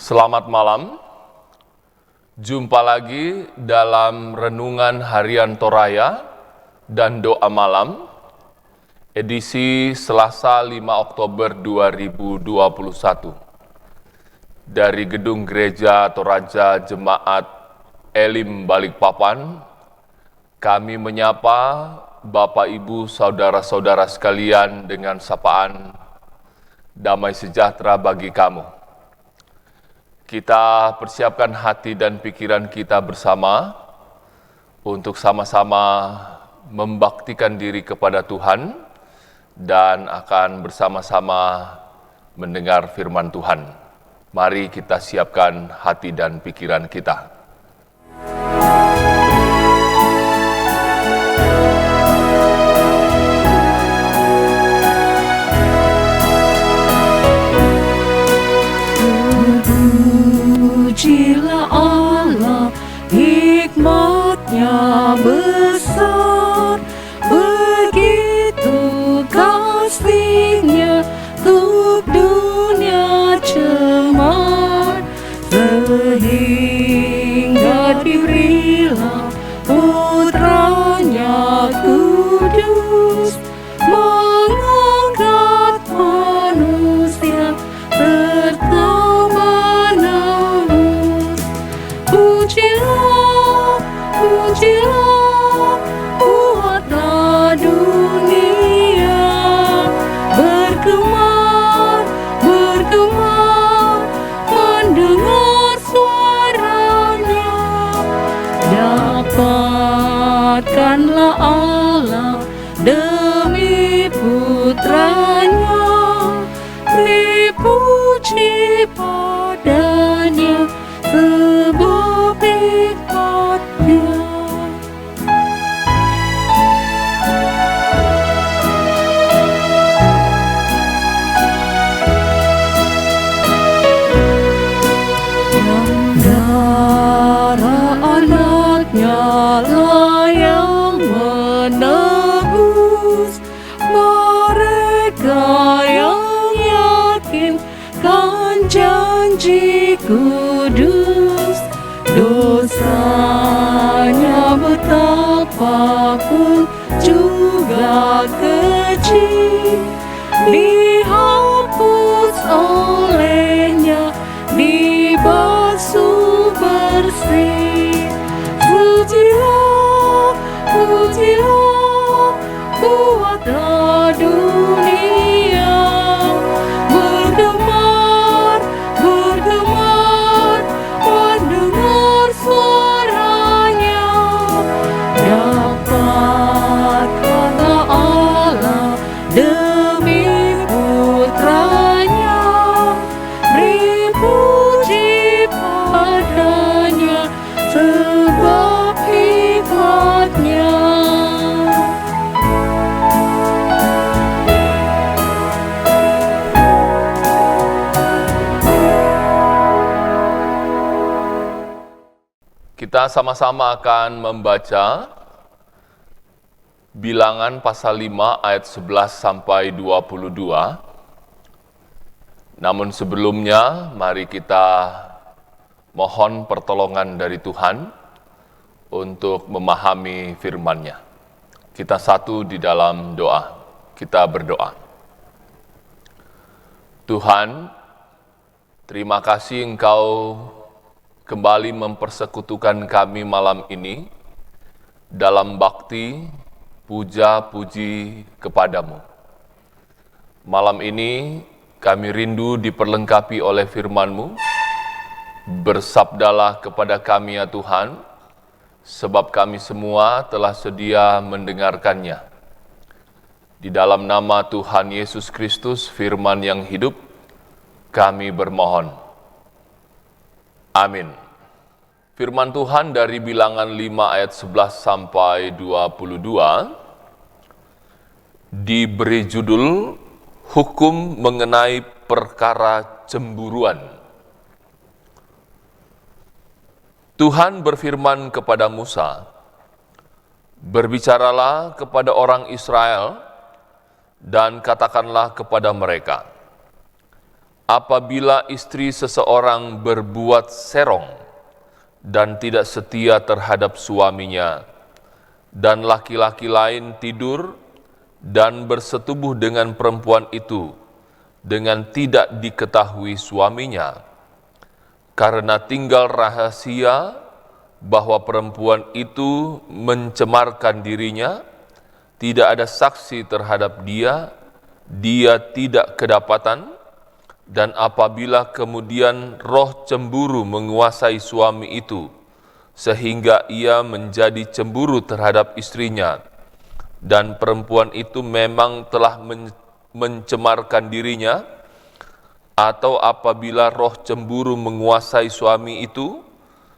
Selamat malam, jumpa lagi dalam Renungan Harian Toraya dan Doa Malam, edisi Selasa 5 Oktober 2021. Dari Gedung Gereja Toraja Jemaat Elim Balikpapan, kami menyapa Bapak Ibu Saudara-saudara sekalian dengan sapaan damai sejahtera bagi kamu. Kita persiapkan hati dan pikiran kita bersama untuk sama-sama membaktikan diri kepada Tuhan dan akan bersama-sama mendengar firman Tuhan. Mari kita siapkan hati dan pikiran kita. Pujilah Allah, hikmat-Nya besar, begitu kasih-Nya untuk dunia cemar, sehingga diberilah Putra-Nya kudus, mengangkat manusia serta Pujilah, buatlah dunia bergemar, mendengar suaranya. Dapatkanlah Allah demi Putra-Nya, dipuji padanya sebab hikmat-Nya. Darah anak-Nya lah yang menebus mereka yang yakinkan janji kudus. Dosanya betapapun juga kecil, dihapus olehnya, dibasuh bersih. Pujilah, buatlah dunia bergemar, mendengar suaranya. Dapatkanlah Allah demi Putra-Nya, beri puji padanya sebab hikmat-Nya. Kita sama-sama akan membaca Bilangan pasal 5 ayat 11 sampai 22. Namun sebelumnya, mari kita mohon pertolongan dari Tuhan untuk memahami firman-Nya. Kita satu di dalam doa. Kita berdoa. Tuhan, terima kasih Engkau kembali mempersekutukan kami malam ini dalam bakti, puja-puji kepadamu. Malam ini kami rindu diperlengkapi oleh firman-Mu. Bersabdalah kepada kami ya Tuhan, sebab kami semua telah sedia mendengarkannya. Di dalam nama Tuhan Yesus Kristus, firman yang hidup, kami bermohon. Amin. Firman Tuhan dari Bilangan 5 ayat 11 sampai 22 diberi judul Hukum mengenai perkara cemburuan. Tuhan berfirman kepada Musa, "Berbicaralah kepada orang Israel dan katakanlah kepada mereka, Apabila istri seseorang berbuat serong dan tidak setia terhadap suaminya, dan laki-laki lain tidur dan bersetubuh dengan perempuan itu dengan tidak diketahui suaminya, karena tinggal rahasia bahwa perempuan itu mencemarkan dirinya, tidak ada saksi terhadap dia, dia tidak kedapatan. Dan apabila kemudian roh cemburu menguasai suami itu, sehingga ia menjadi cemburu terhadap istrinya, dan perempuan itu memang telah mencemarkan dirinya, atau apabila roh cemburu menguasai suami itu,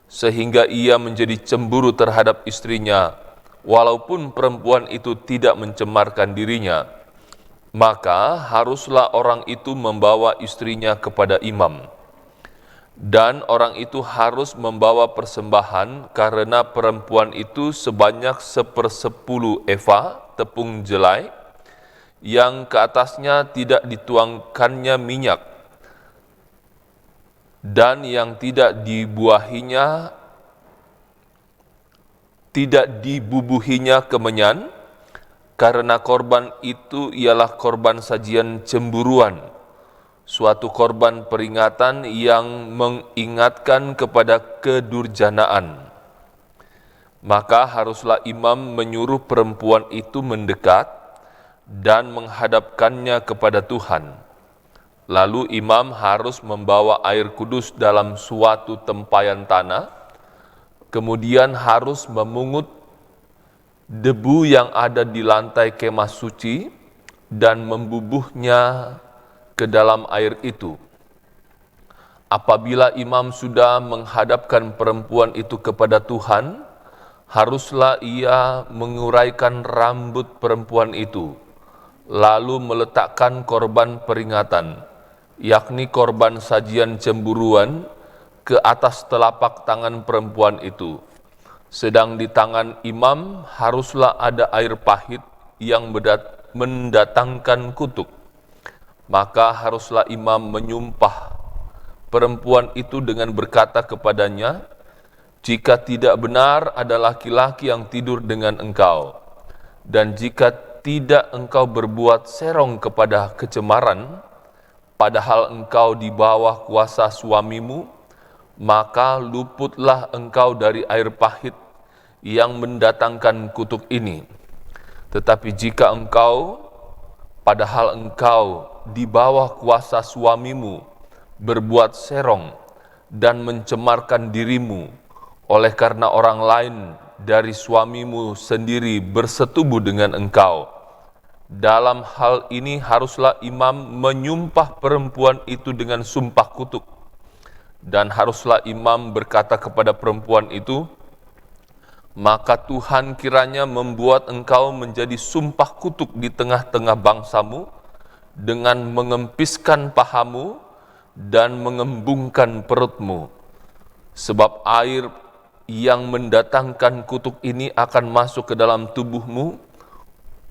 sehingga ia menjadi cemburu terhadap istrinya, walaupun perempuan itu tidak mencemarkan dirinya, maka haruslah orang itu membawa istrinya kepada imam. Dan orang itu harus membawa persembahan karena perempuan itu sebanyak 1/10 eva tepung jelai, yang ke atasnya tidak dituangkannya minyak, dan yang tidak dibubuhinya kemenyan, karena korban itu ialah korban sajian cemburuan, suatu korban peringatan yang mengingatkan kepada kedurjanaan. Maka haruslah imam menyuruh perempuan itu mendekat dan menghadapkannya kepada Tuhan. Lalu imam harus membawa air kudus dalam suatu tempayan tanah, kemudian harus memungut debu yang ada di lantai kemah suci dan membubuhnya ke dalam air itu. Apabila imam sudah menghadapkan perempuan itu kepada Tuhan, haruslah ia menguraikan rambut perempuan itu, lalu meletakkan korban peringatan, yakni korban sajian cemburuan, ke atas telapak tangan perempuan itu. Sedang di tangan imam haruslah ada air pahit yang mendatangkan kutuk. Maka haruslah imam menyumpah perempuan itu dengan berkata kepadanya, "Jika tidak benar ada laki-laki yang tidur dengan engkau, dan jika tidak engkau berbuat serong kepada kecemaran, padahal engkau di bawah kuasa suamimu, maka luputlah engkau dari air pahit yang mendatangkan kutuk ini. Tetapi jika engkau, padahal engkau di bawah kuasa suamimu, berbuat serong dan mencemarkan dirimu, oleh karena orang lain dari suamimu sendiri bersetubuh dengan engkau, dalam hal ini haruslah imam menyumpah perempuan itu dengan sumpah kutuk. Dan haruslah imam berkata kepada perempuan itu, maka Tuhan kiranya membuat engkau menjadi sumpah kutuk di tengah-tengah bangsamu, dengan mengempiskan pahamu dan mengembungkan perutmu. Sebab air yang mendatangkan kutuk ini akan masuk ke dalam tubuhmu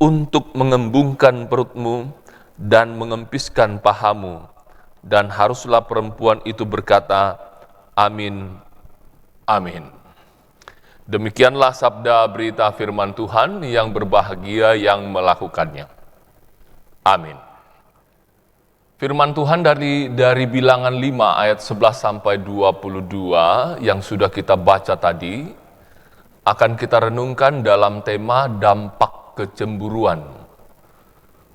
untuk mengembungkan perutmu dan mengempiskan pahamu. Dan haruslah perempuan itu berkata, amin, amin. Demikianlah sabda berita firman Tuhan, yang berbahagia yang melakukannya. Amin. Firman Tuhan dari Bilangan 5 ayat 11 sampai 22 yang sudah kita baca tadi, akan kita renungkan dalam tema dampak kecemburuan.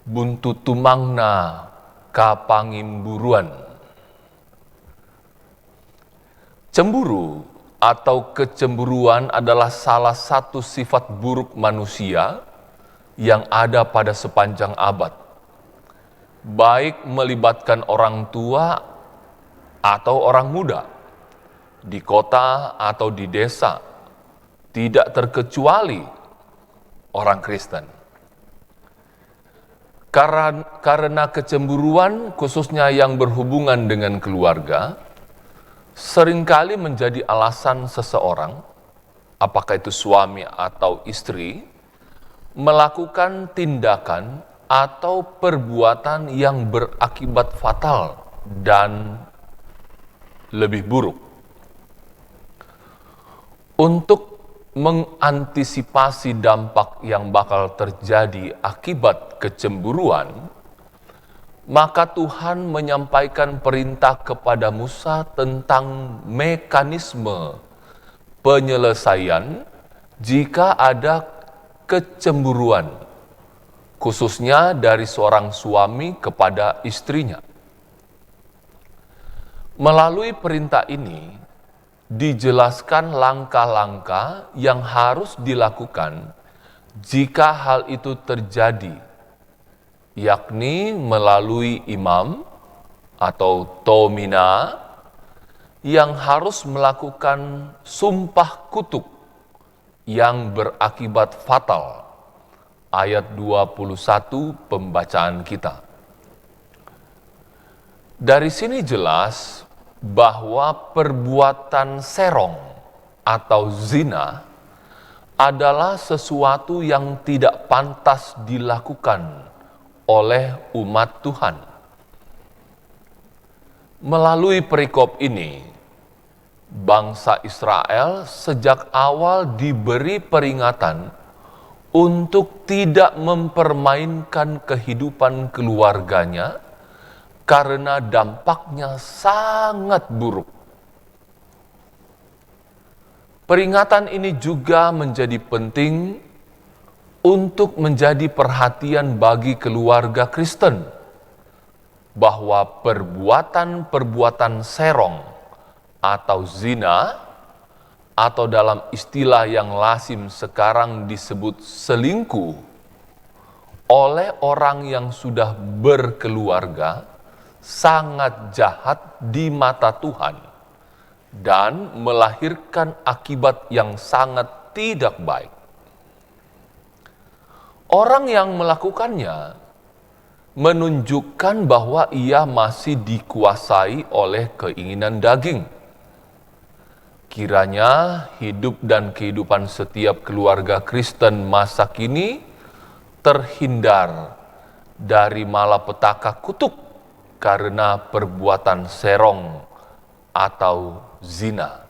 Buntut tumangna kapangimburuan. Cemburu atau kecemburuan adalah salah satu sifat buruk manusia yang ada pada sepanjang abad, baik melibatkan orang tua atau orang muda, di kota atau di desa, tidak terkecuali orang Kristen. Karena kecemburuan, khususnya yang berhubungan dengan keluarga, seringkali menjadi alasan seseorang, apakah itu suami atau istri, melakukan tindakan atau perbuatan yang berakibat fatal dan lebih buruk. Untuk mengantisipasi dampak yang bakal terjadi akibat kecemburuan, maka Tuhan menyampaikan perintah kepada Musa tentang mekanisme penyelesaian jika ada kecemburuan, khususnya dari seorang suami kepada istrinya. Melalui perintah ini, dijelaskan langkah-langkah yang harus dilakukan jika hal itu terjadi, yakni melalui imam atau tomina yang harus melakukan sumpah kutuk yang berakibat fatal. Ayat 21 pembacaan kita. Dari sini jelas bahwa perbuatan serong atau zina adalah sesuatu yang tidak pantas dilakukan oleh umat Tuhan. Melalui perikop ini, bangsa Israel sejak awal diberi peringatan untuk tidak mempermainkan kehidupan keluarganya karena dampaknya sangat buruk. Peringatan ini juga menjadi penting untuk menjadi perhatian bagi keluarga Kristen, bahwa perbuatan-perbuatan serong atau zina, atau dalam istilah yang lazim sekarang disebut selingkuh, oleh orang yang sudah berkeluarga, sangat jahat di mata Tuhan dan melahirkan akibat yang sangat tidak baik. Orang yang melakukannya menunjukkan bahwa ia masih dikuasai oleh keinginan daging. Kiranya hidup dan kehidupan setiap keluarga Kristen masa kini terhindar dari malapetaka kutuk karena perbuatan serong atau zina.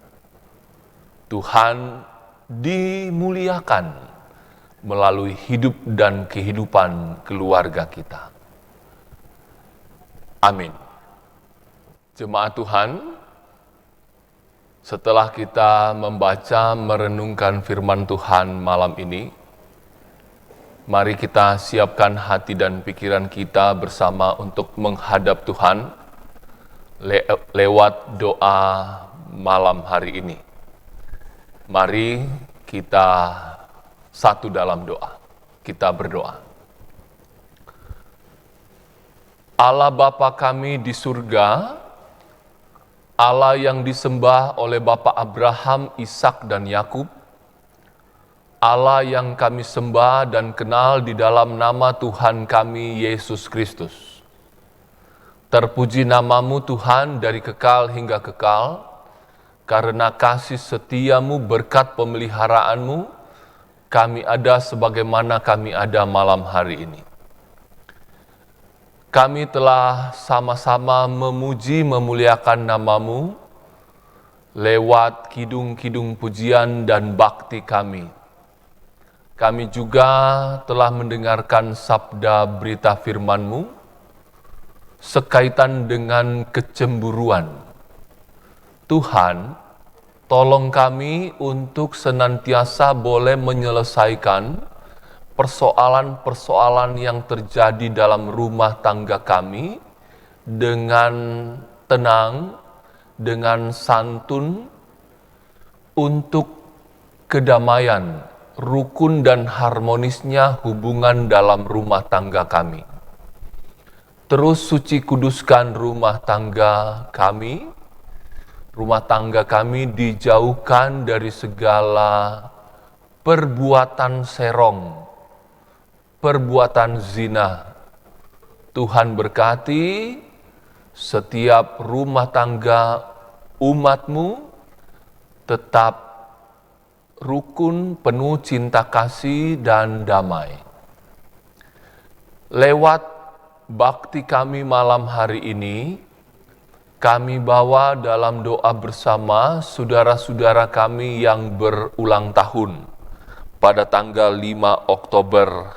Tuhan dimuliakan melalui hidup dan kehidupan keluarga kita. Amin. Jemaat Tuhan, setelah kita membaca merenungkan firman Tuhan malam ini, mari kita siapkan hati dan pikiran kita bersama untuk menghadap Tuhan lewat doa malam hari ini. Mari kita satu dalam doa. Kita berdoa. Allah Bapa kami di surga, Allah yang disembah oleh Bapa Abraham, Ishak dan Yakub, Allah yang kami sembah dan kenal di dalam nama Tuhan kami, Yesus Kristus. Terpuji namamu Tuhan dari kekal hingga kekal, karena kasih setiamu berkat pemeliharaanmu, kami ada sebagaimana kami ada malam hari ini. Kami telah sama-sama memuji memuliakan namamu lewat kidung-kidung pujian dan bakti kami. Kami juga telah mendengarkan sabda berita firman-Mu sekaitan dengan kecemburuan. Tuhan, tolong kami untuk senantiasa boleh menyelesaikan persoalan-persoalan yang terjadi dalam rumah tangga kami dengan tenang, dengan santun, untuk kedamaian, rukun dan harmonisnya hubungan dalam rumah tangga kami. Terus suci kuduskan rumah tangga kami. Rumah tangga kami dijauhkan dari segala perbuatan serong, perbuatan zina. Tuhan berkati setiap rumah tangga umat-Mu tetap rukun, penuh cinta kasih dan damai. Lewat bakti kami malam hari ini, kami bawa dalam doa bersama saudara-saudara kami yang berulang tahun pada tanggal 5 Oktober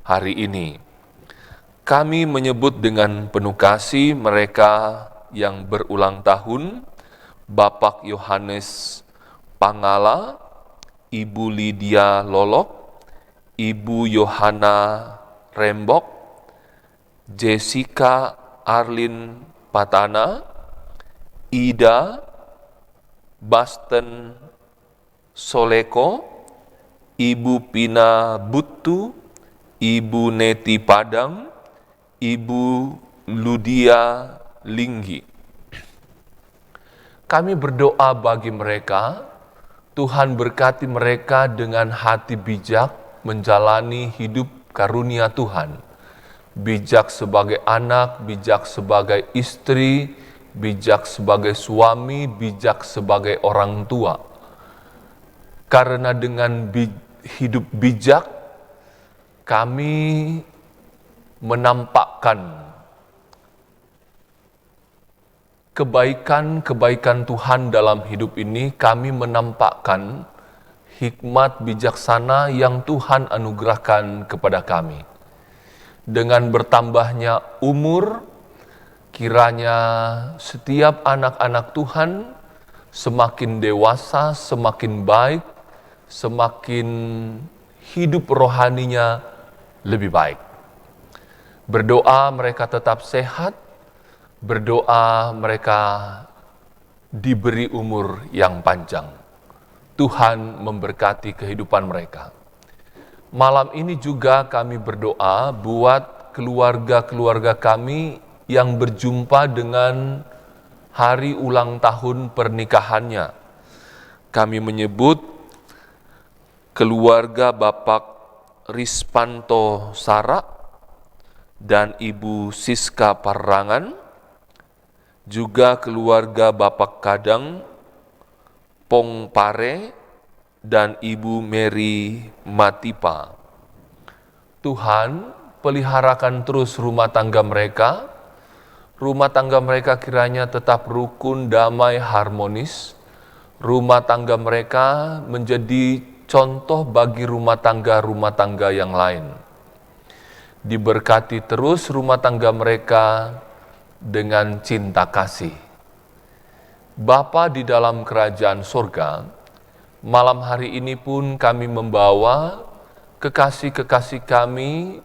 hari ini. Kami menyebut dengan penuh kasih mereka yang berulang tahun, Bapak Yohanes Pangala, Ibu Lydia Lolok, Ibu Yohana Rembok, Jessica Arlin Patana, Ida Basten Soleko, Ibu Pina Butu, Ibu Neti Padang, Ibu Ludia Linggi. Kami berdoa bagi mereka, Tuhan berkati mereka dengan hati bijak menjalani hidup karunia Tuhan. Bijak sebagai anak, bijak sebagai istri, bijak sebagai suami, bijak sebagai orang tua. Karena dengan hidup bijak, kami menampakkan kebaikan-kebaikan Tuhan dalam hidup ini. Kami menampakkan hikmat bijaksana yang Tuhan anugerahkan kepada kami. Dengan bertambahnya umur, kiranya setiap anak-anak Tuhan semakin dewasa, semakin baik, semakin hidup rohaninya lebih baik. Berdoa mereka tetap sehat, berdoa mereka diberi umur yang panjang. Tuhan memberkati kehidupan mereka. Malam ini juga kami berdoa buat keluarga-keluarga kami yang berjumpa dengan hari ulang tahun pernikahannya. Kami menyebut keluarga Bapak Rispanto Sara dan Ibu Siska Parangan, juga keluarga Bapak Kadang Pongpare dan Ibu Mary Matipa. Tuhan, peliharakan terus rumah tangga mereka. Rumah tangga mereka kiranya tetap rukun, damai, harmonis. Rumah tangga mereka menjadi contoh bagi rumah tangga yang lain. Diberkati terus rumah tangga mereka dengan cinta kasih. Bapa di dalam kerajaan surga, malam hari ini pun kami membawa kekasih-kekasih kami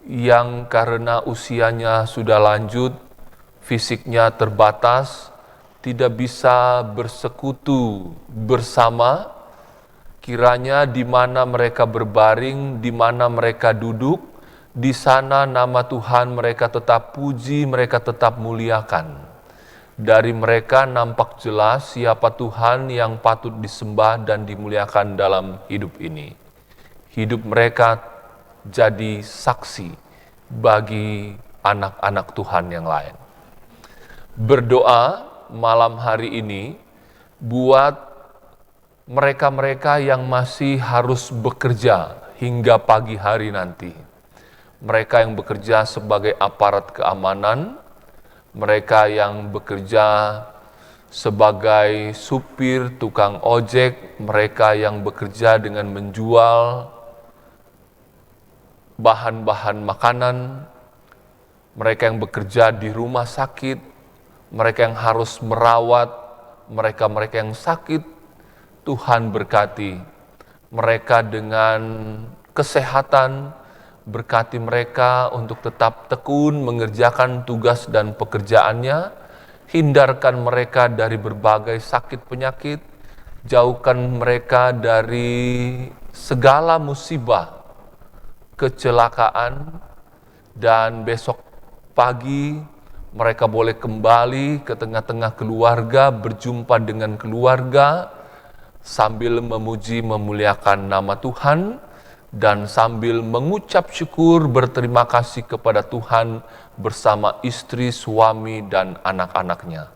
yang karena usianya sudah lanjut, fisiknya terbatas, tidak bisa bersekutu bersama. Kiranya di mana mereka berbaring, di mana mereka duduk, di sana nama Tuhan mereka tetap puji, mereka tetap muliakan. Dari mereka nampak jelas siapa Tuhan yang patut disembah dan dimuliakan dalam hidup ini. Hidup mereka jadi saksi bagi anak-anak Tuhan yang lain. Berdoa malam hari ini buat mereka-mereka yang masih harus bekerja hingga pagi hari nanti. Mereka yang bekerja sebagai aparat keamanan, mereka yang bekerja sebagai supir, tukang ojek, mereka yang bekerja dengan menjual bahan-bahan makanan, mereka yang bekerja di rumah sakit, mereka yang harus merawat mereka-mereka yang sakit. Tuhan berkati mereka dengan kesehatan, berkati mereka untuk tetap tekun mengerjakan tugas dan pekerjaannya, hindarkan mereka dari berbagai sakit penyakit, jauhkan mereka dari segala musibah, kecelakaan, dan besok pagi mereka boleh kembali ke tengah-tengah keluarga, berjumpa dengan keluarga, sambil memuji memuliakan nama Tuhan, dan sambil mengucap syukur berterima kasih kepada Tuhan bersama istri, suami, dan anak-anaknya.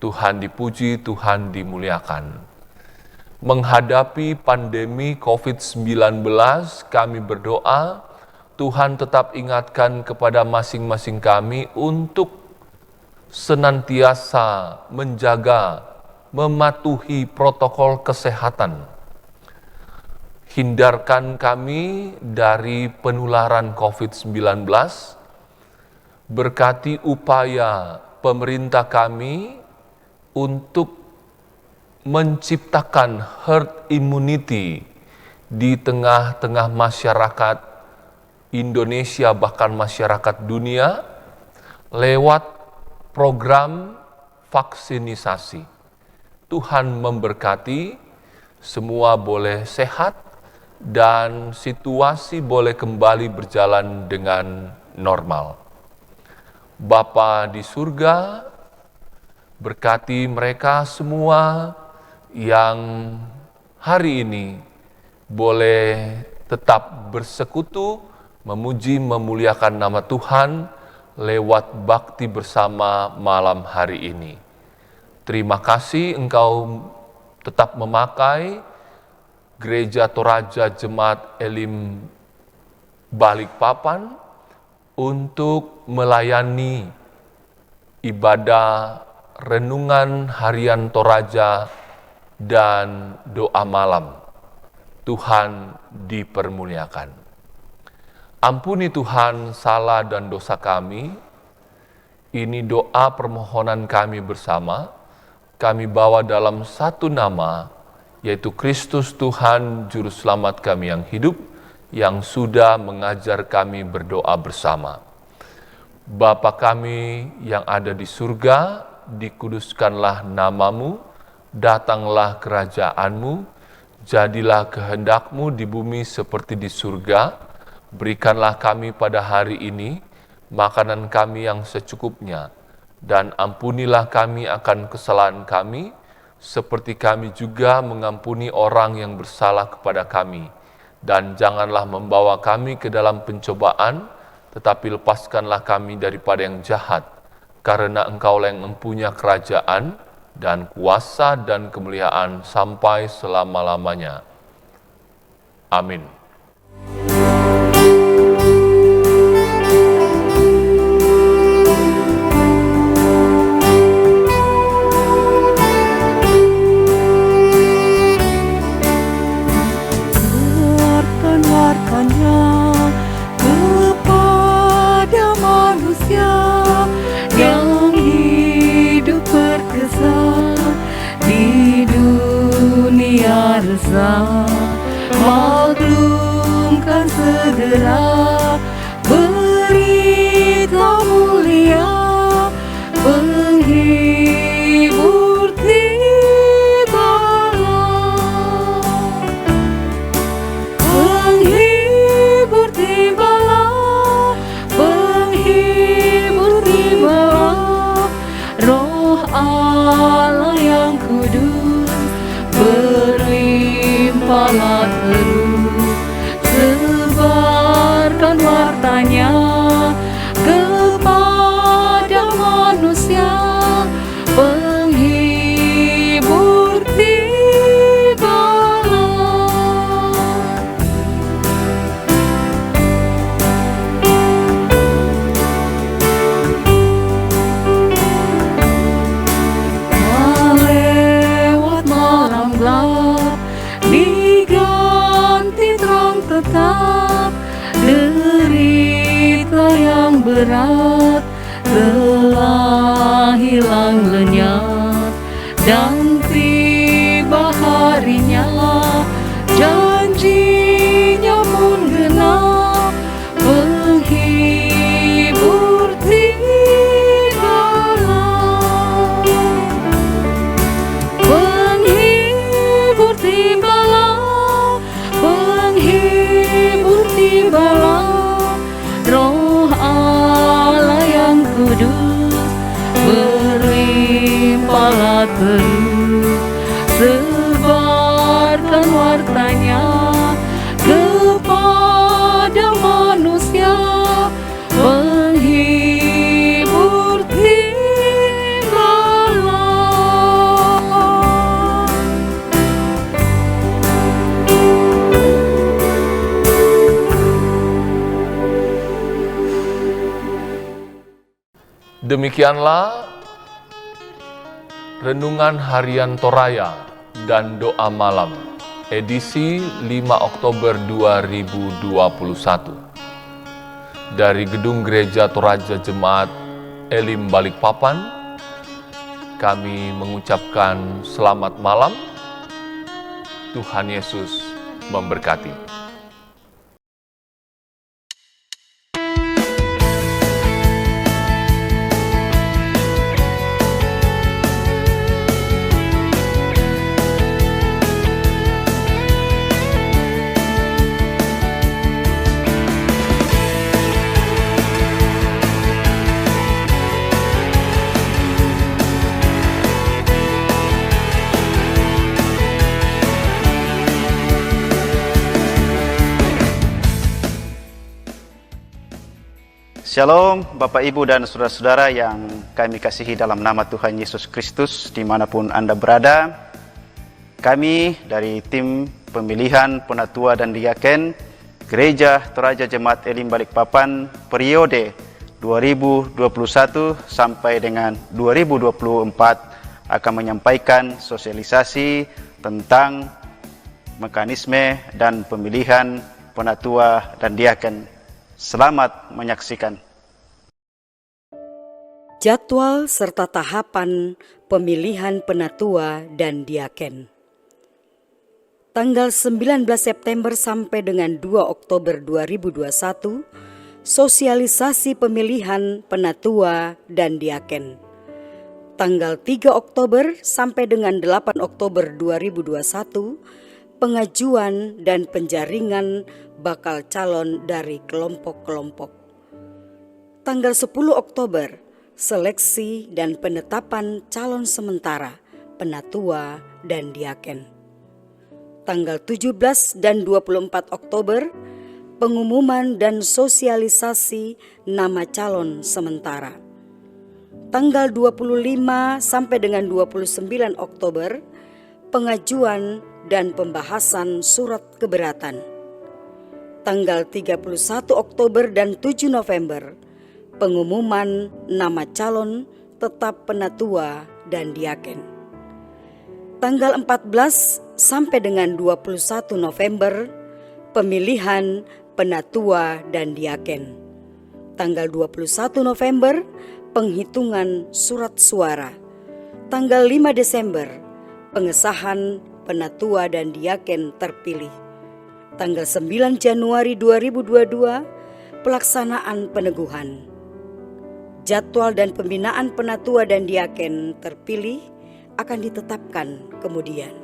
Tuhan dipuji, Tuhan dimuliakan. Menghadapi pandemi COVID-19, kami berdoa, Tuhan tetap ingatkan kepada masing-masing kami untuk senantiasa menjaga, mematuhi protokol kesehatan. Hindarkan kami dari penularan COVID-19, berkati upaya pemerintah kami untuk menciptakan herd immunity di tengah-tengah masyarakat Indonesia, bahkan masyarakat dunia, lewat program vaksinisasi. Tuhan memberkati, semua boleh sehat, dan situasi boleh kembali berjalan dengan normal. Bapa di surga, berkati mereka semua yang hari ini boleh tetap bersekutu, memuji, memuliakan nama Tuhan lewat bakti bersama malam hari ini. Terima kasih Engkau tetap memakai Gereja Toraja Jemaat Elim Balikpapan untuk melayani ibadah renungan harian Toraja dan doa malam. Tuhan dipermuliakan. Ampuni Tuhan salah dan dosa kami. Ini doa permohonan kami bersama. Kami bawa dalam satu nama, yaitu Kristus Tuhan Juru Selamat kami yang hidup, yang sudah mengajar kami berdoa bersama. Bapa kami yang ada di surga, dikuduskanlah namamu, datanglah kerajaan-Mu, jadilah kehendak-Mu di bumi seperti di surga. Berikanlah kami pada hari ini makanan kami yang secukupnya, dan ampunilah kami akan kesalahan kami, seperti kami juga mengampuni orang yang bersalah kepada kami. Dan janganlah membawa kami ke dalam pencobaan, tetapi lepaskanlah kami daripada yang jahat, karena Engkaulah yang mempunyai kerajaan dan kuasa dan kemuliaan sampai selama-lamanya. Amin. Kepada manusia yang hidup berkesan di dunia resah, maklumkan segera berita mulia, penghibur tibalah. Penghibur tibalah, penghibur tibalah, Roh Allah yang kudus berlimpahlah terus. Sebarkan wartanya kepada manusia, penghibur tibalah. Lewat malam gelap diganti terang tetap, derita yang berat telah hilang lenyap, dan tiba harinya janjinya pun genap, penghibur tibalah. Penghibur tibalah, penghibur tibalah, Roh Allah yang kudus berlimpahlah terus. Sebarkan wartanya kepada manusia, penghibur tibalah. Demikianlah Renungan Harian Toraya dan Doa Malam, edisi 5 Oktober 2021. Dari Gedung Gereja Toraja Jemaat Elim Balikpapan, kami mengucapkan selamat malam. Tuhan Yesus memberkati. Shalom Bapak Ibu dan Saudara-saudara yang kami kasihi dalam nama Tuhan Yesus Kristus dimanapun Anda berada. Kami dari tim pemilihan penatua dan diaken Gereja Toraja Jemaat Elim Balikpapan periode 2021 sampai dengan 2024 akan menyampaikan sosialisasi tentang mekanisme dan pemilihan penatua dan diaken. Selamat menyaksikan. Jadwal serta tahapan pemilihan penatua dan diaken. Tanggal 19 September sampai dengan 2 Oktober 2021, sosialisasi pemilihan penatua dan diaken. Tanggal 3 Oktober sampai dengan 8 Oktober 2021, pengajuan dan penjaringan bakal calon dari kelompok-kelompok. Tanggal 10 Oktober, seleksi dan penetapan calon sementara, penatua dan diaken. Tanggal 17 dan 24 Oktober, pengumuman dan sosialisasi nama calon sementara. Tanggal 25 sampai dengan 29 Oktober, pengajuan dan pembahasan surat keberatan. Tanggal 31 Oktober dan 7 November, pengumuman nama calon tetap penatua dan diaken. Tanggal 14 sampai dengan 21 November, pemilihan penatua dan diaken. Tanggal 21 November, penghitungan surat suara. Tanggal 5 Desember, pengesahan penatua dan diaken terpilih. Tanggal 9 Januari 2022, pelaksanaan peneguhan. Jadwal dan pembinaan penatua dan diaken terpilih akan ditetapkan kemudian.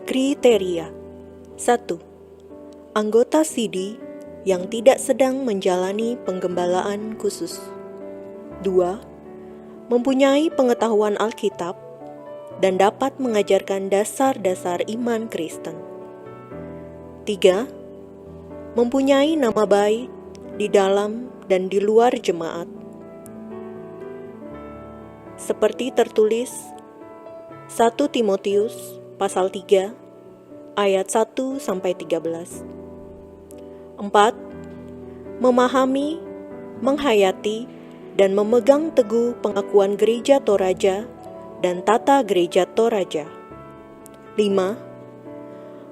Kriteria 1. Anggota CD yang tidak sedang menjalani penggembalaan khusus. 2. Mempunyai pengetahuan Alkitab dan dapat mengajarkan dasar-dasar iman Kristen. 3. Mempunyai nama baik di dalam dan di luar jemaat. Seperti tertulis 1 Timotius pasal 3 ayat 1 sampai 13. 4. Memahami, menghayati dan memegang teguh pengakuan Gereja Toraja dan tata Gereja Toraja. 5.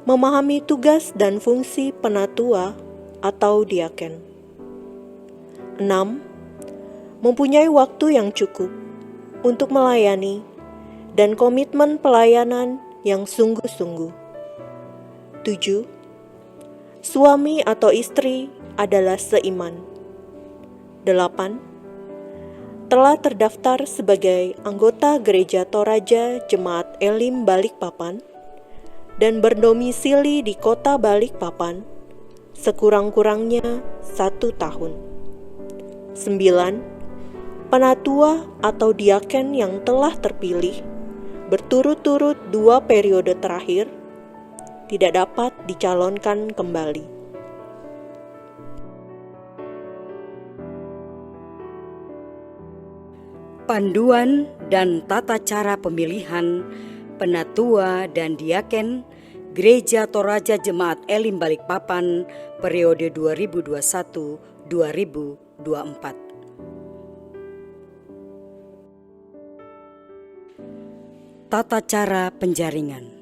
Memahami tugas dan fungsi penatua atau diaken. 6. Mempunyai waktu yang cukup untuk melayani dan komitmen pelayanan yang sungguh-sungguh. 7. Suami atau istri adalah seiman. 8. Telah terdaftar sebagai anggota Gereja Toraja Jemaat Elim Balikpapan dan berdomisili di kota Balikpapan sekurang-kurangnya 1 tahun. 9. Penatua atau diaken yang telah terpilih berturut-turut 2 periode terakhir tidak dapat dicalonkan kembali. Panduan dan tata cara pemilihan penatua dan diaken Gereja Toraja Jemaat Elim Balikpapan periode 2021-2024. Tata cara penjaringan.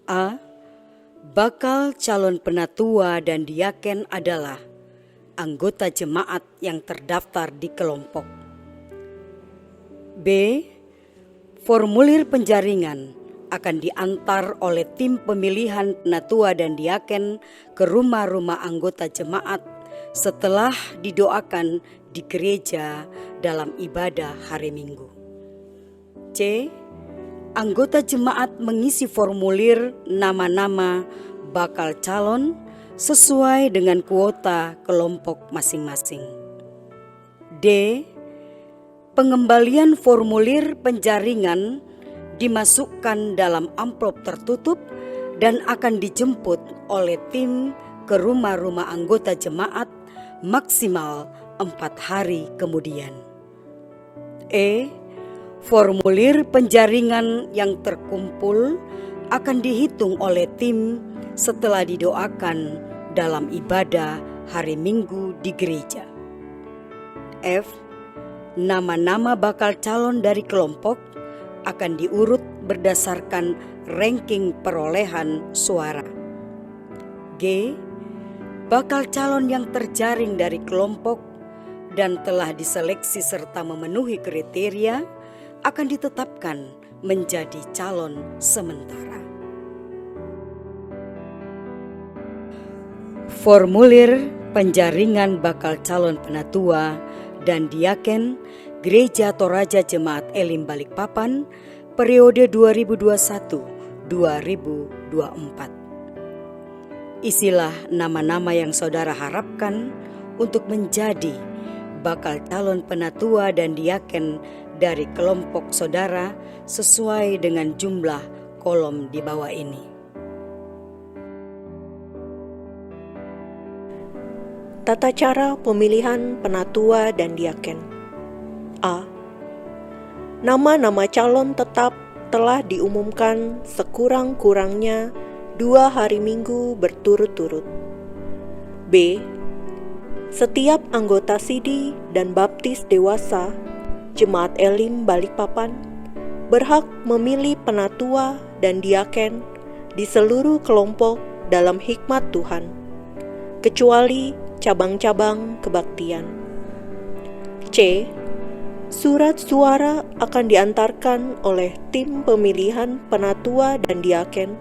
A. Bakal calon penatua dan diaken adalah anggota jemaat yang terdaftar di kelompok. B. Formulir penjaringan akan diantar oleh tim pemilihan penatua dan diaken ke rumah-rumah anggota jemaat setelah didoakan di gereja dalam ibadah hari Minggu. C. Anggota jemaat mengisi formulir nama-nama bakal calon sesuai dengan kuota kelompok masing-masing. D. Pengembalian formulir penjaringan dimasukkan dalam amplop tertutup dan akan dijemput oleh tim ke rumah-rumah anggota jemaat maksimal 4 hari kemudian. E. Formulir penjaringan yang terkumpul akan dihitung oleh tim setelah didoakan dalam ibadah hari Minggu di gereja. F. Nama-nama bakal calon dari kelompok akan diurut berdasarkan ranking perolehan suara. G. Bakal calon yang terjaring dari kelompok dan telah diseleksi serta memenuhi kriteria akan ditetapkan menjadi calon sementara. Formulir penjaringan bakal calon penatua dan diaken Gereja Toraja Jemaat Elim Balikpapan periode 2021-2024. Isilah nama-nama yang saudara harapkan untuk menjadi bakal calon penatua dan diaken dari kelompok saudara sesuai dengan jumlah kolom di bawah ini. Tata cara pemilihan penatua dan diaken. A. Nama-nama calon tetap telah diumumkan sekurang-kurangnya 2 hari Minggu berturut-turut. B. Setiap anggota sidi dan baptis dewasa Jemaat Elim Balikpapan berhak memilih penatua dan diaken di seluruh kelompok dalam hikmat Tuhan, kecuali cabang-cabang kebaktian. C. Surat suara akan diantarkan oleh tim pemilihan penatua dan diaken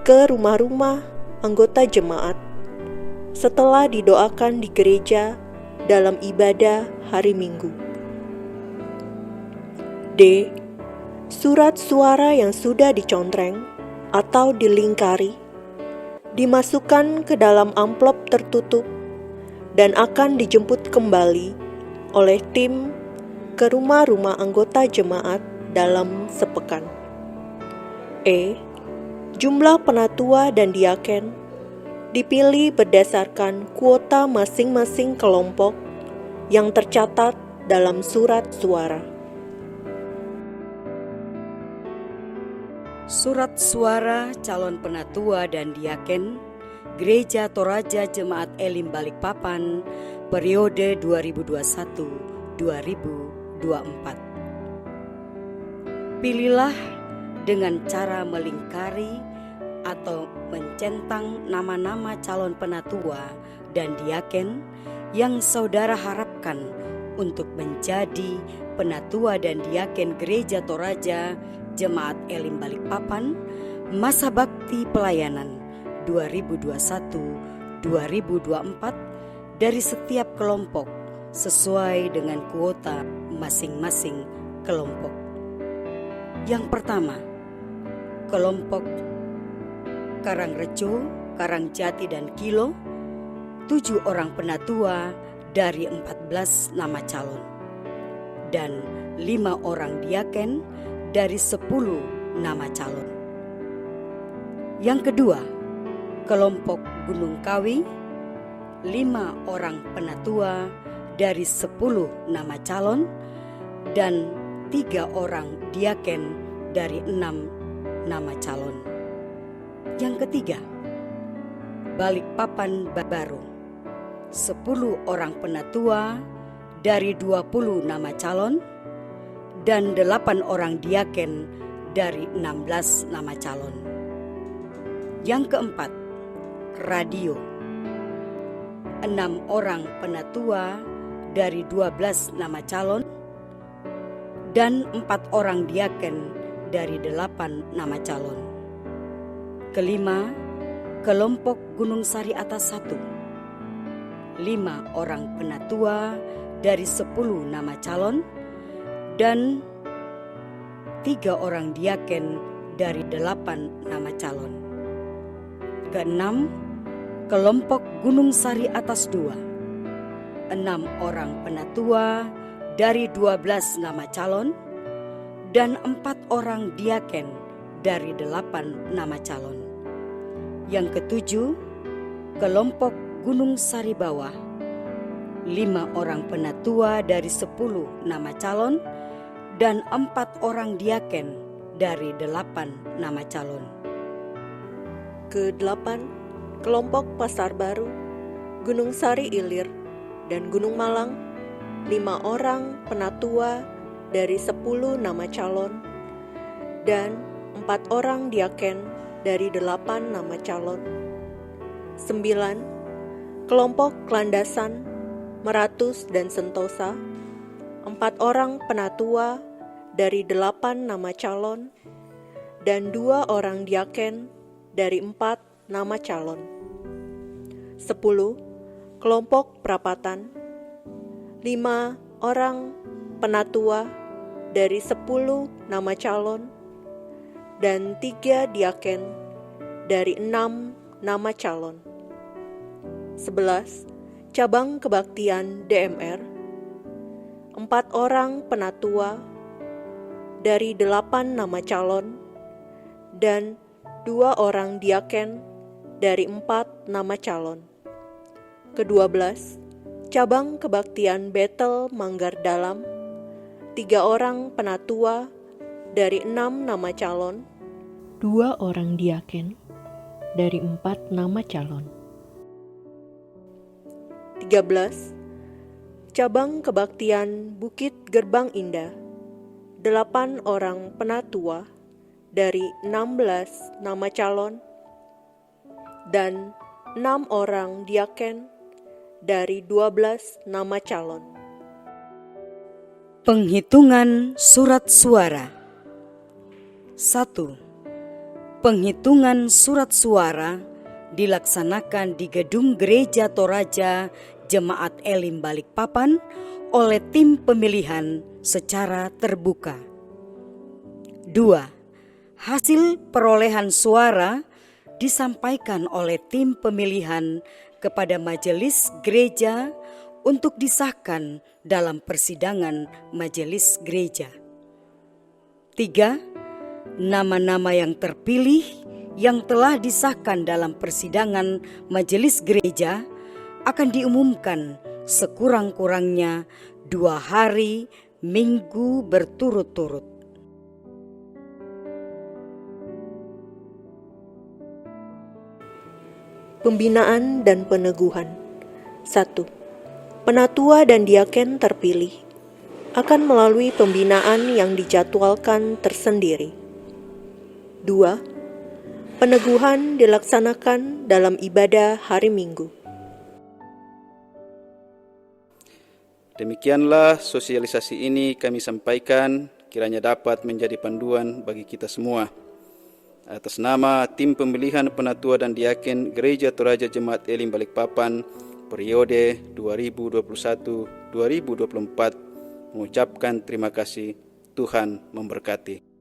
ke rumah-rumah anggota jemaat setelah didoakan di gereja dalam ibadah hari Minggu. D. Surat suara yang sudah dicontreng atau dilingkari dimasukkan ke dalam amplop tertutup dan akan dijemput kembali oleh tim ke rumah-rumah anggota jemaat dalam sepekan. E. Jumlah penatua dan diaken dipilih berdasarkan kuota masing-masing kelompok yang tercatat dalam surat suara. Surat suara calon penatua dan diaken Gereja Toraja Jemaat Elim Balikpapan periode 2021-2024. Pilihlah dengan cara melingkari atau mencentang nama-nama calon penatua dan diaken yang saudara harapkan untuk menjadi penatua dan diaken Gereja Toraja Jemaat Elim Balikpapan masa bakti pelayanan 2021-2024 dari setiap kelompok sesuai dengan kuota masing-masing kelompok. Yang pertama, kelompok Karangrejo, Karangjati dan Kilo, 7 orang penatua dari 14 nama calon dan 5 orang diaken dari 10 nama calon. Yang kedua, kelompok Gunung Kawi, 5 orang penatua dari 10 nama calon dan 3 orang diaken dari 6 nama calon. Yang ketiga, Balikpapan baru, 10 orang penatua dari 20 nama calon dan 8 orang diaken dari 16 nama calon. Yang keempat, radio, 6 orang penatua dari 12 nama calon dan 4 orang diaken dari 8 nama calon. Kelima, kelompok Gunung Sari Atas 1, 5 orang penatua dari 10 nama calon dan 3 orang diaken dari 8 nama calon. Keenam, kelompok Gunung Sari Atas 2, 6 orang penatua dari 12 nama calon dan 4 orang diaken dari 8 nama calon. Yang ketujuh, kelompok Gunung Sari Bawah, 5 orang penatua dari 10 nama calon dan 4 orang diaken dari 8 nama calon. Ke-8, kelompok Pasar Baru, Gunung Sari Ilir, dan Gunung Malang, 5 orang penatua dari 10 nama calon dan 4 orang diaken dari 8 nama calon. 9. Kelompok Landasan, Meratus dan Sentosa, 4 orang penatua dari 8 nama calon dan 2 orang diaken dari 4 nama calon. 10. Kelompok Prapatan, 5 orang penatua dari 10 nama calon dan 3 diaken dari 6 nama calon. 11. Cabang Kebaktian DMR, 4 orang penatua dari 8 nama calon dan 2 orang diaken dari 4 nama calon. Ke-12, Cabang Kebaktian Betel Manggar Dalam, 3 orang penatua dari 6 nama calon, 2 orang diaken dari 4 nama calon. 13. Cabang Kebaktian Bukit Gerbang Indah, 8 orang penatua dari 16 nama calon dan 6 orang diaken dari 12 nama calon. Penghitungan surat suara. 1. Penghitungan surat suara dilaksanakan di Gedung Gereja Toraja Jemaat Elim Balikpapan oleh tim pemilihan secara terbuka. 2. Hasil perolehan suara disampaikan oleh tim pemilihan kepada majelis gereja untuk disahkan dalam persidangan majelis gereja. 3. Nama-nama yang terpilih yang telah disahkan dalam persidangan majelis gereja akan diumumkan sekurang-kurangnya 2 hari minggu berturut-turut. Pembinaan dan peneguhan. 1. Penatua dan diaken terpilih akan melalui pembinaan yang dijadwalkan tersendiri. 2. Peneguhan dilaksanakan dalam ibadah hari Minggu. Demikianlah sosialisasi ini kami sampaikan, kiranya dapat menjadi panduan bagi kita semua. Atas nama tim pemilihan penatua dan diaken Gereja Toraja Jemaat Elim Balikpapan periode 2021-2024 mengucapkan terima kasih. Tuhan memberkati.